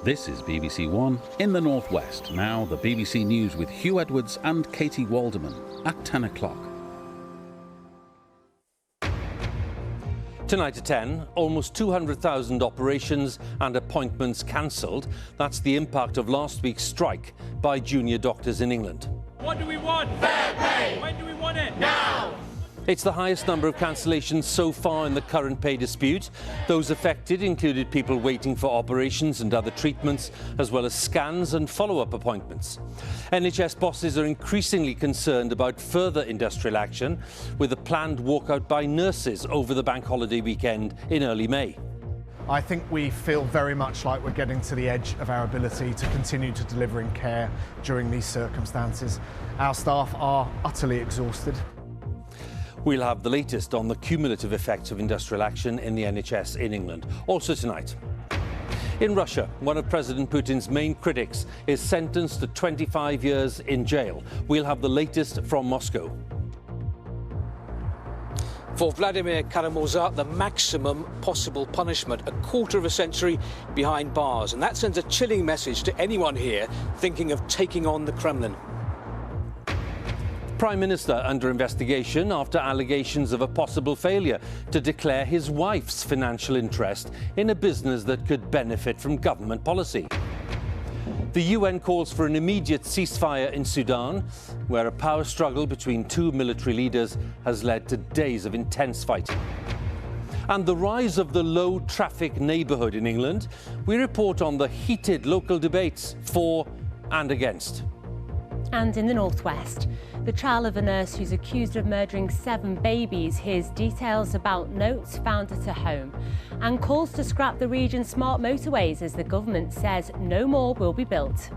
This is BBC One in the Northwest. Now the BBC News with Huw Edwards and Katie Walderman at 10 o'clock. Tonight at 10, almost 200,000 operations and appointments cancelled. That's the impact of last week's strike by junior doctors in England. What do we want? Fair pay! When do we want it? Now! It's the highest number of cancellations so far in the current pay dispute. Those affected included people waiting for operations and other treatments, as well as scans and follow-up appointments. NHS bosses are increasingly concerned about further industrial action, with a planned walkout by nurses over the bank holiday weekend in early May. I think we feel very much like we're getting to the edge of our ability to continue to delivering care during these circumstances. Our staff are utterly exhausted. We'll have the latest on the cumulative effects of industrial action in the NHS in England. Also tonight. In Russia, one of President Putin's main critics is sentenced to 25 years in jail. We'll have the latest from Moscow. For Vladimir Karamurza, the maximum possible punishment, a quarter of a century behind bars. And that sends a chilling message to anyone here thinking of taking on the Kremlin. Prime Minister under investigation after allegations of a possible failure to declare his wife's financial interest in a business that could benefit from government policy. The UN calls for an immediate ceasefire in Sudan, where a power struggle between two military leaders has led to days of intense fighting. And the rise of the low traffic neighbourhood in England. We report on the heated local debates for and against. And in the Northwest, the trial of a nurse who's accused of murdering 7 babies hears details about notes found at her home and calls to scrap the region's smart motorways as the government says no more will be built.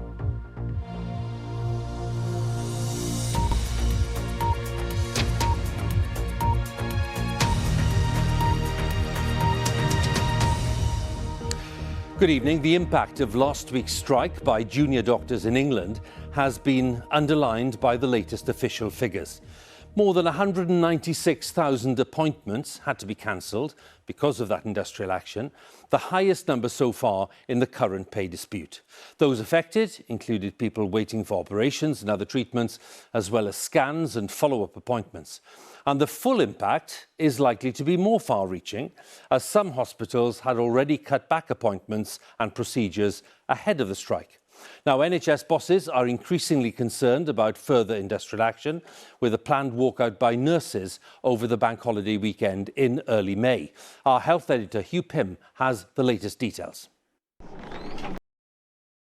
Good evening. The impact of last week's strike by junior doctors in England has been underlined by the latest official figures. More than 196,000 appointments had to be cancelled because of that industrial action, the highest number so far in the current pay dispute. Those affected included people waiting for operations and other treatments, as well as scans and follow-up appointments. And the full impact is likely to be more far-reaching, as some hospitals had already cut back appointments and procedures ahead of the strike. Now, NHS bosses are increasingly concerned about further industrial action, with a planned walkout by nurses over the bank holiday weekend in early May. Our health editor, Huw has the latest details.